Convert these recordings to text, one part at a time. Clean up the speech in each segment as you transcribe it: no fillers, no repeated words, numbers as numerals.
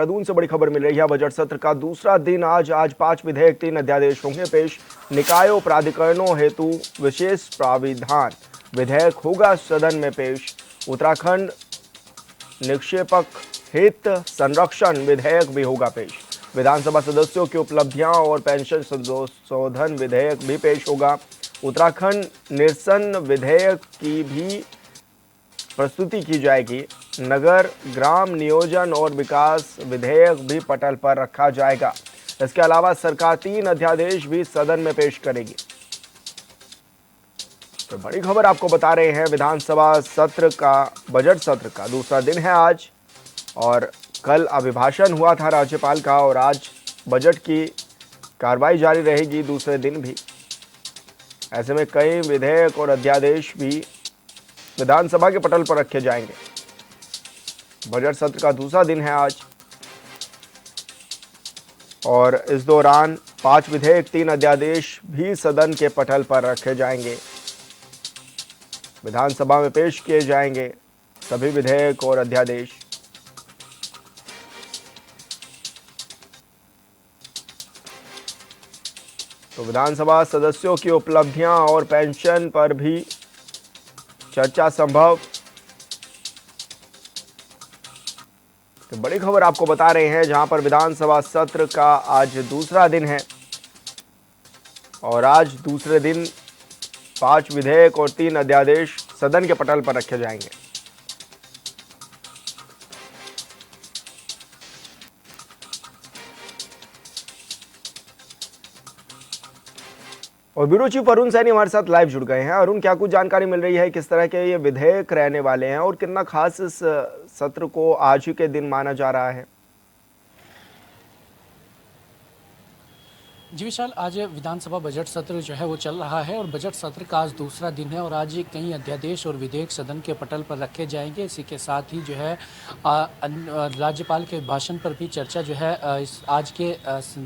देहरादून से बड़ी खबर मिल रही है। बजट सत्र का दूसरा दिन आज 5 विधेयक 3 अध्यादेश होंगे पेश। निकायों प्राधिकरणों हेतु विशेष प्राविधान विधेयक होगा सदन में पेश। उत्तराखंड निक्षेपक हित संरक्षण विधेयक भी होगा पेश। विधानसभा सदस्यों की उपलब्धियां और पेंशन संशोधन विधेयक भी पेश होगा। उत्तराखंड निरसन विधेयक की भी प्रस्तुति की जाएगी। नगर ग्राम नियोजन और विकास विधेयक भी पटल पर रखा जाएगा। इसके अलावा सरकार 3 अध्यादेश भी सदन में पेश करेगी। तो बड़ी खबर आपको बता रहे हैं, विधानसभा सत्र का बजट सत्र का दूसरा दिन है आज, और कल अभिभाषण हुआ था राज्यपाल का, और आज बजट की कार्रवाई जारी रहेगी दूसरे दिन भी। ऐसे में कई विधेयक और अध्यादेश भी विधानसभा के पटल पर रखे जाएंगे। बजट सत्र का दूसरा दिन है आज, और इस दौरान 5 विधेयक 3 अध्यादेश भी सदन के पटल पर रखे जाएंगे। विधानसभा में पेश किए जाएंगे सभी विधेयक और अध्यादेश। तो विधानसभा सदस्यों की उपलब्धियां और पेंशन पर भी चर्चा संभव। तो बड़ी खबर आपको बता रहे हैं, जहां पर विधानसभा सत्र का आज दूसरा दिन है, और आज दूसरे दिन 5 विधेयक और 3 अध्यादेश सदन के पटल पर रखे जाएंगे। और ब्यूरो चीफ अरुण सैनी हमारे साथ लाइव जुड़ गए हैं। अरुण, क्या कुछ जानकारी मिल रही है, किस तरह के ये विधेयक रहने वाले हैं और कितना खास इस सत्र को आज ही के दिन माना जा रहा है? जी विशाल, आज विधानसभा बजट सत्र जो है वो चल रहा है, और बजट सत्र का आज दूसरा दिन है, और आज कई अध्यादेश और विधेयक सदन के पटल पर रखे जाएंगे। इसी के साथ ही जो है राज्यपाल के भाषण पर भी चर्चा जो है इस आज के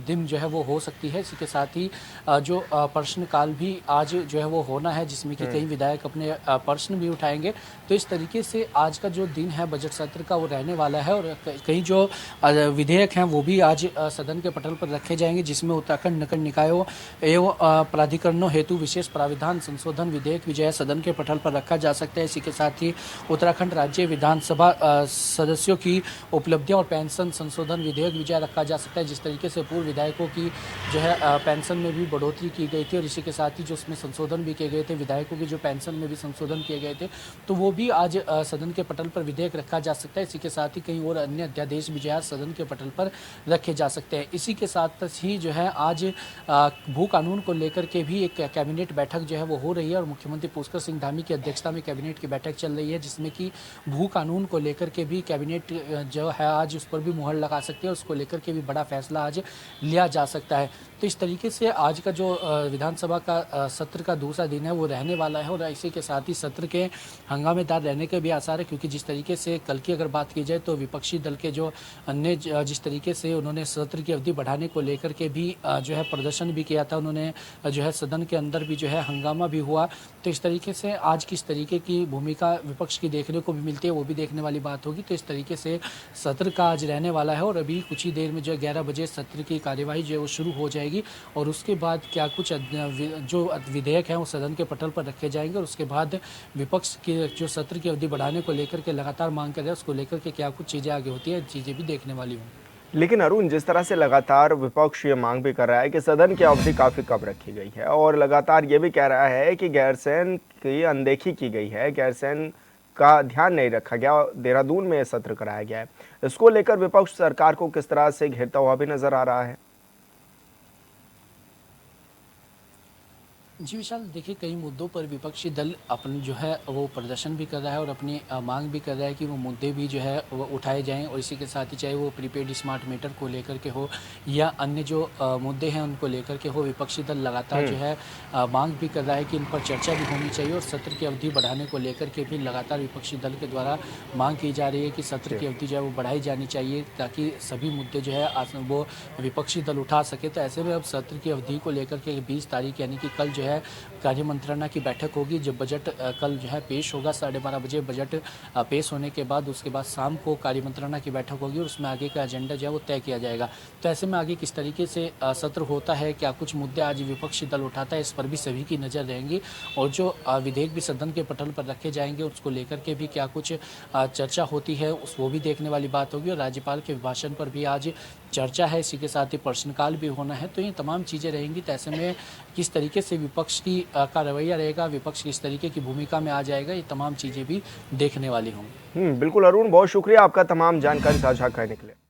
दिन जो है वो हो सकती है। इसी के साथ ही जो प्रश्नकाल भी आज जो है वो होना है, जिसमें कि कई विधायक अपने प्रश्न भी उठाएंगे। तो इस तरीके से आज का जो दिन है बजट सत्र का वो रहने वाला है, और कई जो विधेयक हैं वो भी आज सदन के पटल पर रखे जाएंगे, जिसमें उत्तराखंड नगर निकायों एवं प्राधिकरणों हेतु विशेष प्राविधान संशोधन विधेयक भी जो है सदन के पटल पर रखा जा सकता है। इसी के साथ ही उत्तराखंड राज्य विधानसभा सदस्यों की उपलब्धियां और पेंशन संशोधन विधेयक भी जो है रखा जा सकता है। जिस तरीके से पूर्व विधायकों की जो है पेंशन में भी बढ़ोतरी की गई थी, और इसी के साथ ही जो उसमें संशोधन भी किए गए थे, विधायकों की जो पेंशन में भी संशोधन किए गए थे, तो वो भी आज सदन के पटल पर विधेयक रखा जा सकता है। इसी के साथ ही कई और अन्य अध्यादेश भी जो है सदन के पटल पर रखे जा सकते हैं। इसी के साथ ही जो है आज भू कानून को लेकर के भी एक कैबिनेट बैठक जो है वो हो रही है, और मुख्यमंत्री पुष्कर सिंह धामी की अध्यक्षता में कैबिनेट की बैठक चल रही है, जिसमें कि भू कानून को लेकर के भी कैबिनेट जो है आज उस पर भी मुहर लगा सकती है, उसको लेकर के भी बड़ा फैसला आज लिया जा सकता है। तो इस तरीके से आज का जो विधानसभा का सत्र का दूसरा दिन है वो रहने वाला है, और इसी के साथ ही सत्र के हंगामेदार रहने के भी आसार है, क्योंकि जिस तरीके से कल की अगर बात की जाए तो विपक्षी दल के जो अन्य जिस तरीके से उन्होंने सत्र की अवधि बढ़ाने को लेकर के भी जो है प्रदर्शन भी किया था, उन्होंने जो है सदन के अंदर भी जो है हंगामा भी हुआ। तो इस तरीके से आज किस तरीके की भूमिका विपक्ष की देखने को भी मिलती है वो भी देखने वाली बात होगी। तो इस तरीके से सत्र का आज रहने वाला है, और अभी कुछ ही देर में जो 11 बजे सत्र की कार्यवाही जो है वो शुरू हो जाएगी, और उसके बाद क्या कुछ जो विधेयक हैं वो सदन के पटल पर रखे जाएंगे, और उसके बाद विपक्ष के जो सत्र की अवधि बढ़ाने को लेकर के लगातार मांग कर रहे हैं, उसको लेकर के क्या कुछ चीज़ें आगे होती है, चीज़ें भी देखने वाली हों। लेकिन अरुण, जिस तरह से लगातार विपक्ष ये मांग भी कर रहा है कि सदन की अवधि काफी कम रखी गई है, और लगातार ये भी कह रहा है कि गैरसैंण की अनदेखी की गई है, गैरसैंण का ध्यान नहीं रखा गया, देहरादून में सत्र कराया गया है, इसको लेकर विपक्ष सरकार को किस तरह से घेरता हुआ भी नजर आ रहा है? जी विशाल, देखिए कई मुद्दों पर विपक्षी दल अपनी जो है वो प्रदर्शन भी कर रहा है, और अपनी मांग भी कर रहा है कि वो मुद्दे भी जो है वो उठाए जाएं, और इसी के साथ ही चाहे वो प्रीपेड स्मार्ट मीटर को लेकर के हो या अन्य जो मुद्दे हैं उनको लेकर के हो, विपक्षी दल लगातार जो है मांग भी कर रहा है कि इन पर चर्चा भी होनी चाहिए, और सत्र की अवधि बढ़ाने को लेकर के भी लगातार विपक्षी दल के द्वारा मांग की जा रही है कि सत्र की अवधि जो है वो बढ़ाई जानी चाहिए, ताकि सभी मुद्दे जो है वो विपक्षी दल उठा सके। तो ऐसे में अब सत्र की अवधि को लेकर के 20 तारीख यानी कि कल जो है है कार्य मंत्रणा की बैठक होगी, जब बजट कल जो है पेश होगा 12:30 बजे बजट पेश होने के बाद उसके बाद शाम को कार्य मंत्रणा की बैठक होगी और उसमें आगे का एजेंडा जो है वो तय किया जाएगा। तो ऐसे में आगे किस तरीके से सत्र होता है, क्या कुछ मुद्दे आज विपक्षी दल उठाता है, इस पर भी सभी की नज़र रहेंगी और जो विधेयक भी सदन के पटल पर रखे जाएंगे उसको लेकर के भी क्या कुछ चर्चा होती है वो भी देखने वाली बात होगी। और राज्यपाल के भाषण पर भी आज चर्चा है, इसी के साथ ही प्रश्नकाल भी होना है, तो ये तमाम चीज़ें रहेंगी। तो ऐसे में किस तरीके से विपक्ष का रवैया रहेगा, विपक्ष किस तरीके की भूमिका में आ जाएगा, ये तमाम चीज़ें भी देखने वाली होंगी। बिल्कुल अरुण, बहुत शुक्रिया आपका तमाम जानकारी साझा करने के लिए।